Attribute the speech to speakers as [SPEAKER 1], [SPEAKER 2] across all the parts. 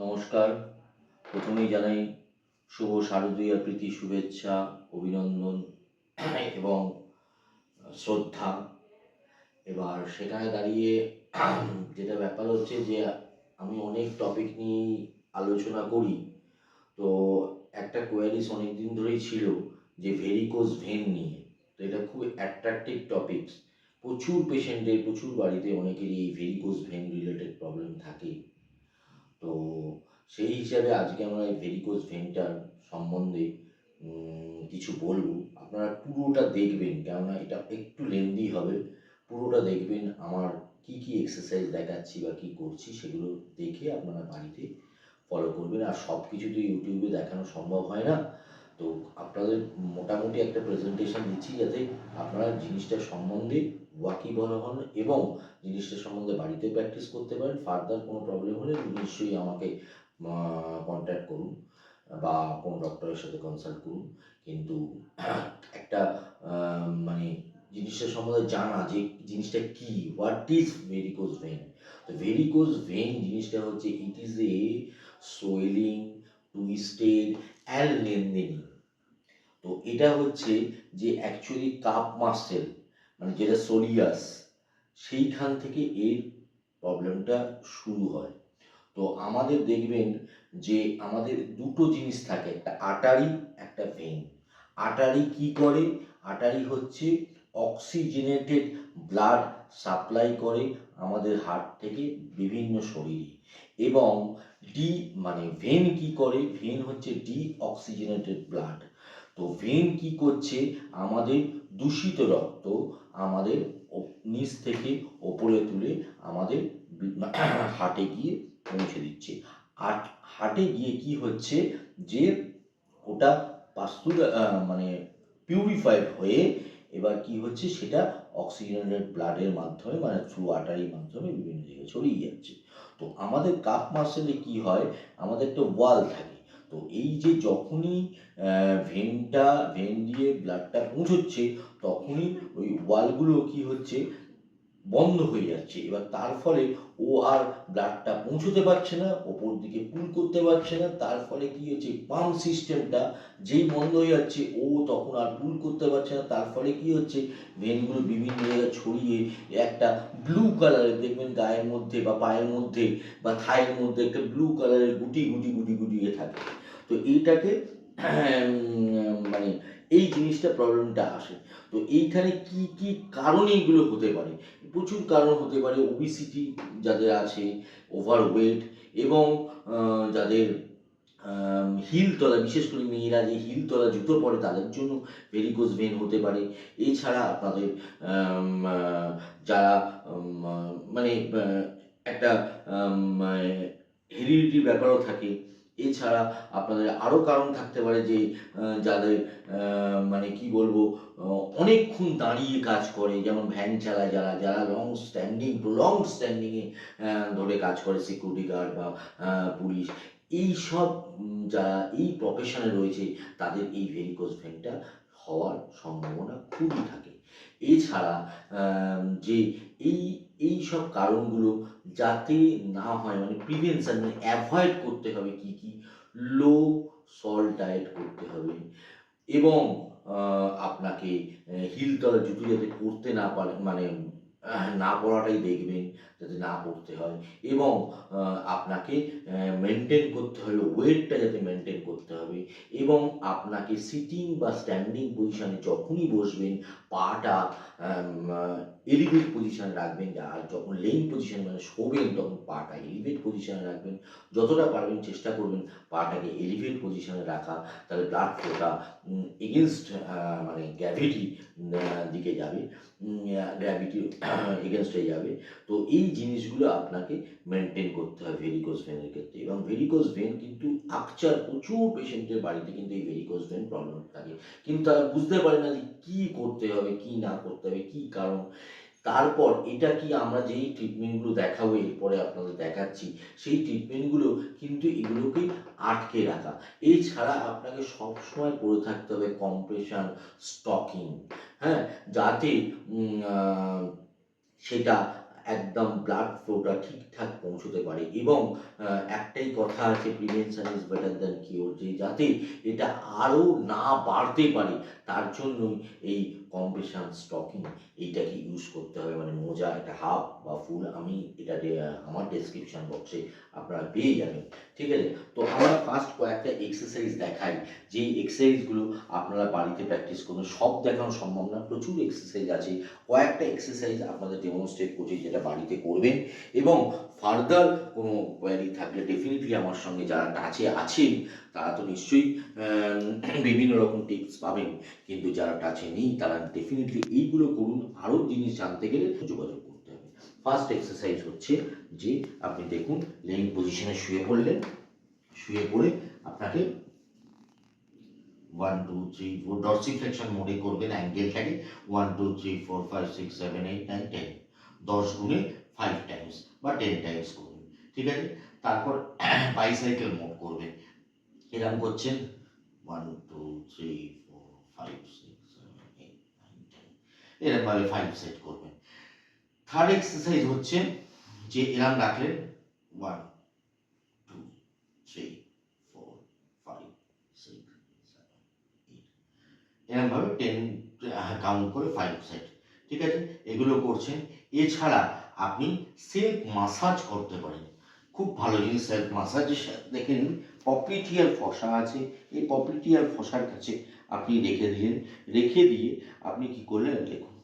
[SPEAKER 1] নমস্কার। প্রথমেই জানাই শুভ শারদীয়ার প্রীতি শুভেচ্ছা, অভিনন্দন এবং শ্রদ্ধা। এবার সেখানে দাঁড়িয়ে যেটা ব্যাপার হচ্ছে যে আমি অনেক টপিক নিয়েই আলোচনা করি। তো একটা কোয়ারিজ অনেকদিন ধরেই ছিল যে ভেরিকোজ ভেন নিয়ে। তো এটা খুব অ্যাট্রাকটিভ টপিকস। প্রচুর পেশেন্টের, প্রচুর বাড়িতে অনেকেরই এই ভেরিকোজ ভেন রিলেটেড প্রবলেম থাকে। তো সেই হিসাবে আজকে আমরা এই ভেরিকোজ ভেনটার সম্বন্ধে কিছু বলবো। আপনারা পুরোটা দেখবেন, কেননা এটা একটু লেন্দি হবে। পুরোটা দেখবেন, আমার কি কি এক্সারসাইজ দেখাচ্ছি বা কী করছি সেগুলো দেখে আপনারা বাড়িতে ফলো করবেন। আর সব কিছু তো ইউটিউবে দেখানো সম্ভব হয় না। তো আপনাদের মোটামুটি একটা প্রেজেন্টেশন দিচ্ছি, যাতে আপনারা জিনিসটার সম্বন্ধে ওয়াকিবহাল হন এবং জিনিসটা সম্বন্ধে বাড়িতে প্র্যাকটিস করতে পারেন। ফার্দার কোনো প্রবলেম হলে নিশ্চয়ই আমাকে কন্ট্যাক্ট করুন বা কোনো ডক্টরের সাথে কনসাল্ট করুন। কিন্তু একটা মানে জিনিসটা সম্বন্ধে জানা, যে জিনিসটা কি, হোয়াট ইজ ভেরিকোজ ভেন। তো ভেরিকোজ ভেন জিনিসটা হচ্ছে, it is a swelling, twisted and lengthening. তো এটা হচ্ছে যে অ্যাকচুয়ালি কাপ মাসেল, মানে যেটা সোলিয়াস, সেইখান থেকে এর প্রবলেমটা শুরু হয়। তো আমাদের দেখবেন যে আমাদের দুটো জিনিস থাকে, একটা আর্টারি, একটা ভেন। আর্টারি কি করে? আর্টারি হচ্ছে অক্সিজেনেটেড ব্লাড সাপ্লাই করে আমাদের হার্ট থেকে বিভিন্ন শরীরে। এবং ডি মানে ভেন কি করে? ভেন হচ্ছে ডি অক্সিজেনেটেড ব্লাড। তো ভেন কি করছে? আমাদের দূষিত রক্ত আমাদের নিচ থেকে ওপরে তুলে আমাদের হার্টে গিয়ে পৌঁছে দিচ্ছে। আর হার্টে গিয়ে কি হচ্ছে যে ওটা মানে পিউরিফাইড হয়ে এবার কি হচ্ছে, সেটা অক্সিজেনের ব্লাডের মাধ্যমে, মানে থ্রু আর্টারির মাধ্যমে বিভিন্ন জায়গায় ছড়িয়ে যাচ্ছে। তো আমাদের কাপ মাসেলে কি হয়, আমাদের একটা ওয়াল থাকে। তো এই যে যখনই ভেন দিয়ে ব্লাডটা পৌঁছচ্ছে, তখনই ওই ওয়ালগুলো কি হচ্ছে, বন্ধ হয়ে যাচ্ছে। এবার তার ফলে ও আর ব্লাডটা পৌঁছতে পারছে না, ওপর দিকে পুল করতে পারছে না। তার ফলে কি হচ্ছে, পাম্প সিস্টেমটা যেই বন্ধ হয়ে যাচ্ছে, ও তখন আর পুল করতে পারছে না। তার ফলে কি হচ্ছে, ভেনগুলো বিভিন্ন জায়গায় ছড়িয়ে একটা ব্লু কালারের, দেখবেন গায়ের মধ্যে বা পায়ের মধ্যে বা থায়ের মধ্যে একটা ব্লু কালারের গুটি গুটি গুটি গুটিয়ে থাকে। তো এইটাকে মানে এই জিনিসটা প্রবলেমটা আসে। তো এইখানে কি কি কারণে এগুলো হতে পারে? প্রচুর কারণ হতে পারে। ওবিসিটি যাদের আছে, ওভারওয়েট, এবং যাদের হিল তলা, বিশেষ করে মেয়েরা যে হিল তলা জুতো পরে, তাদের জন্য ভেরিকোজ ভেন হতে পারে। এছাড়া আপনাদের যারা মানে একটা হেরিডিটির ব্যাপারও থাকে। এছাড়া আপনাদের আরও কারণ থাকতে পারে, যে যাদের মানে কি বলবো, অনেকক্ষণ দাঁড়িয়ে কাজ করে, যেমন ভ্যান চালায়, যারা যারা লং স্ট্যান্ডিংয়ে ধরে কাজ করে, সিকিউরিটি গার্ড বা পুলিশ, এই সব যারা এই প্রফেশনে রয়েছে, তাদের এই ভেরিকোজ ভেনটা হওয়ার সম্ভাবনা খুবই থাকে। এছাড়া যে এই এই সব কারণগুলো যাতে না হয়, মানে প্রিভেনশন, মানে অ্যাভয়েড করতে হবে কি কি, লো সল্ট ডায়েট করতে হবে। এবং আপনাকে হিল তলা জুতো যাতে পরতে না পারে, মানে না পরাটাই দেখবেন, যাতে না পরতে হয়। এবং আপনাকে মেনটেন করতে হবে, ওয়েটটা যাতে মেনটেন করতে হবে। এবং আপনাকে সিটিং বা স্ট্যান্ডিং পজিশনে যখনই বসবেন, পাটা এলিভেট পজিশনে রাখবেন। আর যখন লেইং পজিশন, মানে শোবেন, তখন পাটা এলিভেট পজিশনে রাখবেন। যতটা পারবেন চেষ্টা করবেন পাটাকে এলিভেট পজিশনে রাখা। তাহলে ব্লাড ফ্লোটা এগেনস্ট মানে গ্র্যাভিটি দিকে যাবে, গ্র্যাভিটি এগেনস্টে যাবে। তো এই জিনিসগুলো আপনাকে মেনটেন করতে হয় ভেরিকোজ ভেনের ক্ষেত্রে। এবং ভেরিকোজ ভেন কিন্তু আকচার, প্রচুর পেশেন্টের বাড়িতে কিন্তু এই ভেরিকোজ ভেন প্রবলেম থাকে, কিন্তু তারা বুঝতে পারে না যে কী করতে হবে, কী না করতে হবে, কী কারণ। তারপর এটা কি, আমরা যেই ট্রিটমেন্টগুলো দেখাবো, এরপরে আপনাদের দেখাচ্ছি, সেই ট্রিটমেন্টগুলো কিন্তু এগুলোকে আটকে রাখা। এছাড়া আপনাকে সবসময় করে থাকতে হবে কম্প্রেশন স্টকিং, হ্যাঁ, যাতে সেটা একদম ব্লাড ফ্লোটা ঠিকঠাক পৌঁছতে পারে। এবং একটাই কথা আছে, prevention is better than cure, যে যাতে এটা আরও না বাড়তে পারে তার জন্যই এই কম্প্রেশন স্টকিং এইটাকে ইউজ করতে হবে। মানে মোজা এটা হাফ বা ফুল, আমি এটা আমার ডেসক্রিপশন বক্সে আপনারা পেয়ে যাবেন, ঠিক আছে? তো আমরা ফার্স্ট কয়েকটা এক্সারসাইজ দেখাই, যেই এক্সারসাইজগুলো আপনারা বাড়িতে প্র্যাকটিস করুন। সব দেখানো সম্ভব না, প্রচুর এক্সারসাইজ আছে, কয়েকটা এক্সারসাইজ আপনাদের ডেমনস্ট্রেট করছি যেটা বাড়িতে করবেন। এবং ফার্দার কোনো কোয়ারি থাকলে ডেফিনেটলি আমার সঙ্গে যারা টাচে আছেন তারা তো নিশ্চয়ই বিভিন্ন রকম টিপস পাবেন, কিন্তু যারা টাচে নেই তারা ডেফিনেটলি এইগুলো করুন। আরও জিনিস জানতে গেলে যোগাযোগ করতে হবে। ফার্স্ট এক্সারসাইজ হচ্ছে যে আপনি দেখুন, লেইং পজিশনে শুয়ে পড়লেন, শুয়ে পড়ে আপনাকে 1 2 3 4 ডরসিফ্লেকশন মোডে করবেন অ্যাঙ্গেলটাকে। 1 2 3 4 5 6 7 8 9 10, 10 গুণে 5 টাইমস বা 10 টাইমস করবেন, ঠিক আছে? তারপর বাইসাইকেল মোড করবেন, এরকম করছেন 1 2 3 4 5 6 7 8 9 10, এরকমভাবে 5 সেট করবেন। থার্ড এক্সারসাইজ হচ্ছে যে এরকম রাখলেন 1 2 3 4 5 6 এরকমভাবে 10 কাউন্ট করে 5 সেট, ঠিক আছে? এগুলো করছেন। এছাড়া আপনি সেলফ মাসাজ করতে পারেন, খুব ভালো জিনিস সেলফ মাসাজ। দেখে নিন, পপ্লিটিয়ার ফসা আছে, এই পপ্লিটিয়ার ফসার কাছে আপনি রেখে দিলেন, রেখে দিয়ে আপনি কি করলেন দেখুন,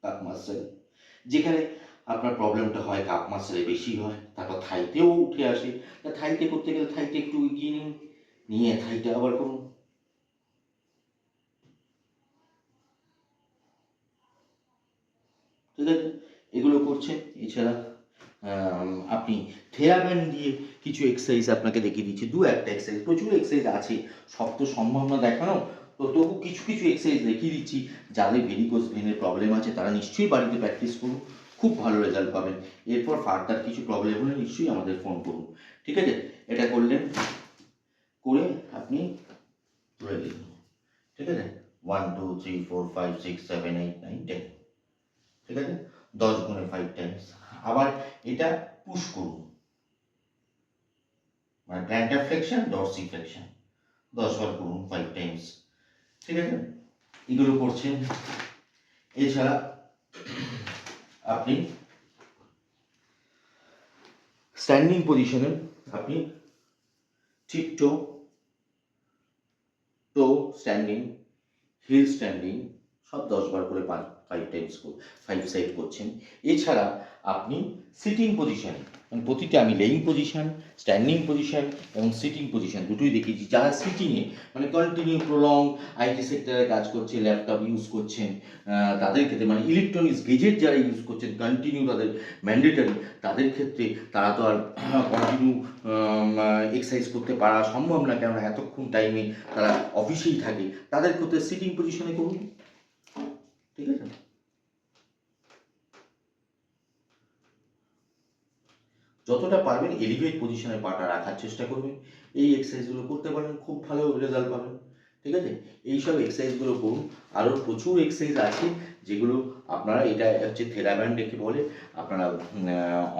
[SPEAKER 1] কাপ মাসেল, যেখানে আপনার প্রবলেমটা হয় কাপ মাসেলে বেশি হয়, তারপর থাইতেও উঠে আসে। তা থাইতে করতে গেলে থাইতে একটু এগিয়ে নিন, নিয়ে থাইতে আবার করুন, ঠিক আছে? এগুলো করছেন। এছাড়া আপনি থেরাব্যান্ড দিয়ে কিছু এক্সারসাইজ আপনাকে দেখিয়ে দিচ্ছি, দু একটা এক্সারসাইজ, প্রচুর এক্সারসাইজ আছে, সব তো সম্ভব না দেখানো, তো তবু কিছু কিছু এক্সারসাইজ দেখিয়ে দিচ্ছি। যাদের ভেরিকোজ ভেনের প্রবলেম আছে তারা নিশ্চয়ই বাড়িতে প্র্যাকটিস করুন, খুব ভালো রেজাল্ট পাবেন। এরপর ফার্দার কিছু প্রবলেম হলে নিশ্চয়ই আমাদের ফোন করুন, ঠিক আছে? এটা করলেন, করে আপনি তুলে দিন, ঠিক আছে? 1 2 3 4 5 6 7 8 9 10, ঠিক আছে? 10 গুণে 5 টাইমস। আবার এটা পুশ করুন, মানে প্ল্যান্টার ফ্লেকশন ডরসি ফ্লেকশন 10 বার করুন 5 টাইমস, ঠিক আছে? এগুলো করছেন। এছাড়া আপনি স্ট্যান্ডিং পজিশনে আপনি টিপটো, টো স্ট্যান্ডিং, হিল স্ট্যান্ডিং সব 10 বার করে 5 টাইমস 5 সাইড করছেন। এছাড়া আপনি সিটিং পজিশন, মানে প্রতিটা আমি লেইং পজিশন, স্ট্যান্ডিং পজিশন এবং সিটিং পজিশন দুটোই দেখিয়েছি। যারা সিটিংয়ে মানে কন্টিনিউ প্রলং আইটি সেক্টরে কাজ করছে, ল্যাপটপ ইউজ করছেন, তাদের ক্ষেত্রে মানে ইলেকট্রনিক্স গেজেট যারা ইউজ করছেন কন্টিনিউ, তাদের ম্যান্ডেটারি, তাদের ক্ষেত্রে তারা তো আর কন্টিনিউ এক্সারসাইজ করতে পারা সম্ভব না, কেননা এতক্ষণ টাইমে তারা অফিসেই থাকে, তাদের ক্ষেত্রে সিটিং পজিশনে করুন, ঠিক আছে? যতটা পারবেন এলিভেট পজিশনে পাটা রাখার চেষ্টা করবেন। এই এক্সারসাইজগুলো করতে পারেন, খুব ভালো রেজাল্ট পাবেন, ঠিক আছে? এইসব এক্সারসাইজগুলো করুন। আরও প্রচুর এক্সারসাইজ আছে যেগুলো আপনারা, এটা হচ্ছে থেরাব্যান্ড একে বলে, আপনারা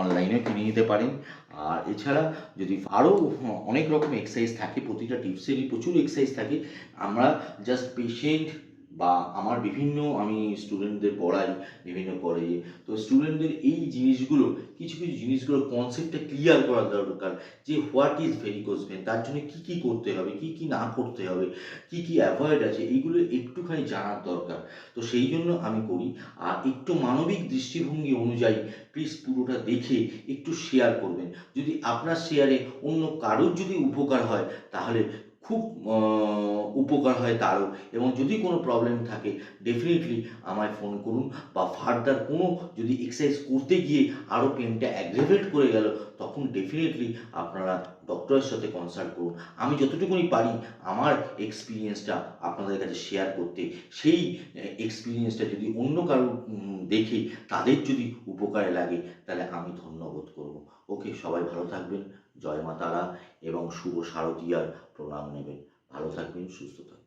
[SPEAKER 1] অনলাইনে কিনে নিতে পারেন। আর এছাড়া যদি আরও অনেক রকম এক্সারসাইজ থাকে, প্রতিটা টিপসেরই প্রচুর এক্সারসাইজ থাকে। আমরা জাস্ট পেশেন্ট বা আমার বিভিন্ন, আমি স্টুডেন্টদের পড়াই বিভিন্ন কলেজে, তো স্টুডেন্টদের এই জিনিসগুলো, কিছু কিছু জিনিসগুলো কনসেপ্টটা ক্লিয়ার করা দরকার, যে হোয়াট ইজ ভেরিকোজ ভেন, তার জন্য কী কী করতে হবে, কী কী না করতে হবে, কী কী অ্যাভয়েড আছে, এইগুলো একটুখানি জানার দরকার। তো সেই জন্য আমি করি। আর একটু মানবিক দৃষ্টিভঙ্গি অনুযায়ী প্লিজ পুরোটা দেখে একটু শেয়ার করবেন। যদি আপনার শেয়ারে অন্য কারোর যদি উপকার হয় তাহলে খুব উপকার হয় তারও। এবং যদি কোনো প্রবলেম থাকে ডেফিনেটলি আমায় ফোন করুন, বা ফার্দার কোনো যদি এক্সারসাইজ করতে গিয়ে আরও পেনটা অ্যাগ্রেভেট করে গেল, তখন ডেফিনেটলি আপনারা ডক্টরের সাথে কনসাল্ট করুন। আমি যতটুকুনি পারি আমার এক্সপিরিয়েন্সটা আপনাদের কাছে শেয়ার করতে, সেই এক্সপিরিয়েন্সটা যদি অন্য কারো দেখে তাদের যদি উপকারে লাগে তাহলে আমি ধন্যবোধ করব। ওকে, সবাই ভালো থাকবেন, জয় মা তারা এবং শুভ শারদীয়ার প্রণাম নেবেন। ভালো থাকবেন, সুস্থ থাকবেন।